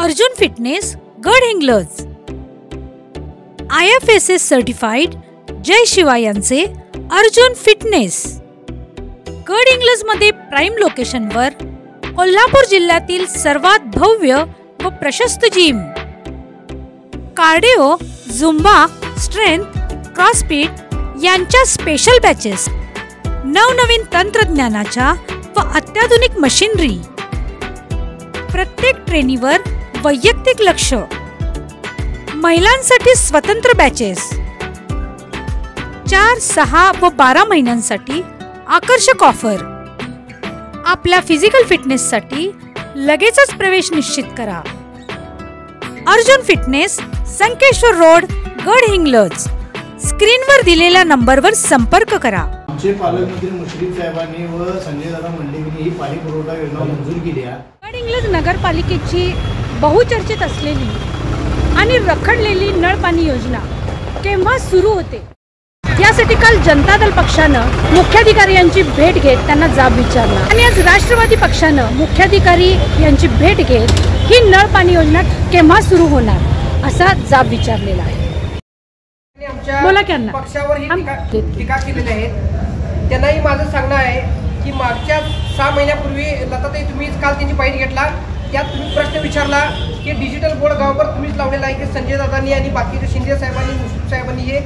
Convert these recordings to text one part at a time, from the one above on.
Arjun fitness Gadhinglaj, IFSS certified Jay Shiva यांचे Arjun fitness Gadhinglaj मध्ये prime लोकेशनवर कोल्हापूर जिल्ह्यातील सर्वात भव्य व प्रशस्त gym, cardio, Zumba, strength, CrossFit यांच्या स्पेशल बॅचेस, नवनवीन तंत्रज्ञानाच्या व अत्याधुनिक मशीनरी, प्रत्येक ट्रेनीवर वैयक्तिक लक्ष, महिलांसाठी स्वतंत्र बॅचेस, 4, 6 व 12 महिन्यांसाठी आकर्षक ऑफर। आपल्या फिजिकल फिटनेससाठी लगेचच प्रवेश निश्चित करा। Arjun fitness, Sankeshwar road, Gadhinglaj. स्क्रीनवर दिलेल्या नंबरवर संपर्क करा। आमचे पालकमंत्री मुश्रीफ साहेबांनी व संजय दादा मंडलिकनी ही पाणी पुरवठा योजना मंजूर केली आहे। गडहिंग्लज नगरपालिकेची बहुचर्चित असलेली आणि रखडलेली नळ पाणी योजना केव्हा सुरू होते यासाठी काल जनता दल पक्षानं मुख्याधिकारी यांची भेट घेत त्यांना जाब विचारला आणि आज राष्ट्रवादी पक्षानं मुख्याधिकारी यांची भेट घेत ही नळ पाणी योजना केव्हा सुरू होणार असा जाब विचारलेला आहे। बोला की अण्णा, पक्षावर ही टीका केलेली आहे। त्यांनाही माझं सांगणं आहे की मागच्या 6 महिन्यापूर्वी लताताई तुम्ही काल त्यांची बाईट घेतला, त्यात तुम्ही प्रश्न विचारला की डिजिटल बोर्ड गावावर तुम्हीच लावलेला आहे की संजय दादांनी आणि बाकीचे शिंदे साहेबांनी, मुश्रीफ साहेबांनी हे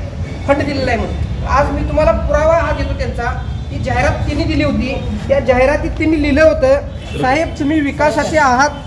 फंड दिलेला आहे म्हणून। आज मी तुम्हाला पुरावा हा देतो त्यांचा की जाहिरात त्यांनी दिली होती, त्या जाहिरातीत त्यांनी लिहिलं होतं, साहेब तुम्ही विकासाचे आहात,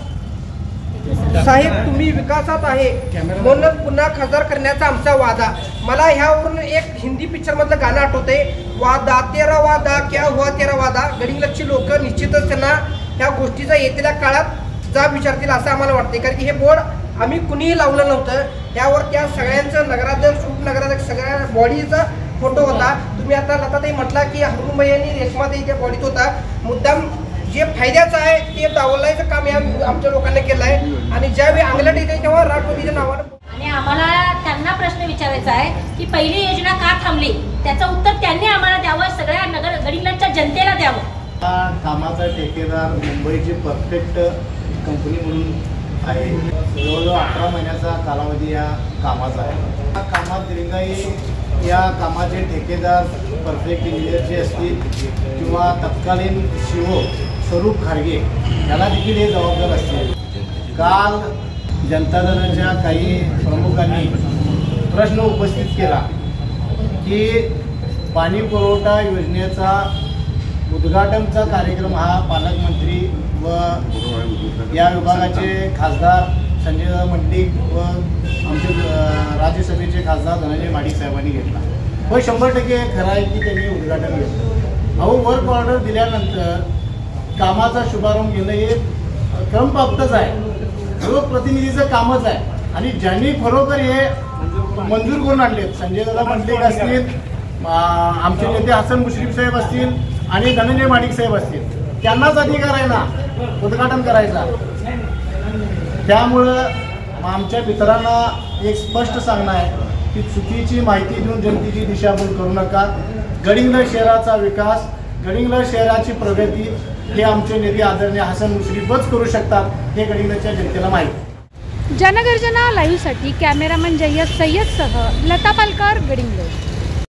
साहेब तुम्ही विकासात आहे म्हणून पुन्हा खासदार करण्याचा आमचा वादा। मला ह्यावरून एक हिंदी पिक्चर मधलं गाणं आठवते, वादा तेरा वादा क्या हुआ तेरा वादा। गडहिंग्लजची लोक निश्चितच त्यांना ह्या गोष्टीचा येत्या काळात जाब विचारतील असं आम्हाला वाटते, कारण की हे बोर्ड आम्ही कुणीही लावलं नव्हतं। त्यावर त्या सगळ्यांचं नगराध्यक्ष, उपनगराध्यक्ष सगळ्या बॉडीचा फोटो होता। तुम्ही आता लताताई म्हटला की हरुणबाई आणि रेशमाताई त्या बॉडीत होता। मुद्दाम जे फायद्याचं आहे ते दावलायचं काम या आमच्या लोकांनी केलं आहे आणि ज्यावेळी अंगलट येते तेव्हा राष्ट्रवादीच्या नावानं आणि आम्हाला त्यांना प्रश्न विचारायचा आहे की पहिली योजना का थांबली, त्याचं उत्तर त्यांनी आम्हाला द्यावं, सगळ्या गडहिंग्लजच्या जनतेला द्यावं। कामाचा ठेकेदार मुंबईची परफेक्ट कंपनी म्हणून आहे। जवळजवळ 18 महिन्याचा कालावधी या कामाचा आहे। या कामात दिरंगाई या कामाचे ठेकेदार परफेक्ट इंजिनियरचे असतील किंवा तत्कालीन CO स्वरूप खारगे याला देखील हे जबाबदार असतील। काल जनता दलाच्या काही प्रमुखांनी प्रश्न उपस्थित केला की पाणी पुरवठा योजनेचा उद्घाटनचा कार्यक्रम हा पालकमंत्री व या विभागाचे खासदार संजय दादा मंडलिक व आमचे राज्यसभेचे खासदार धनंजय माडिक साहेबांनी घेतला। हो 100% खरं आहे की त्यांनी उद्घाटन घेतलं। अहो वर्क ऑर्डर दिल्यानंतर कामाचा शुभारंभ घेणं हे क्रमप्राप्तच आहे, लोकप्रतिनिधीचं कामच आहे आणि ज्यांनी खरोखर हे मंजूर करून आणले, संजय दादा मंडलिक असतील, आमचे नेते हसन मुश्रीफ साहेब असतील आणि धनंजय माडिक साहेब असतील, त्यांनाच अधिकार आहे ना उद्घाटन करायचा। त्यामुळं आमच्या मित्रांना एक स्पष्ट सांगणं आहे की चुकीची माहिती देऊन जनतेची दिशाभूल करू नका। गडहिंग्लज शहराचा विकास, गडहिंग्लज शहराची प्रगती हे आमचे नेते आदरणीय हसन मुश्रीफच करू शकतात, हे गडहिंग्लजच्या जनतेला माहिती। जनगर्जना लाईव्हसाठी कॅमेरामन जय्यद सय्यदसह लता पालकर, गडहिंग्लज।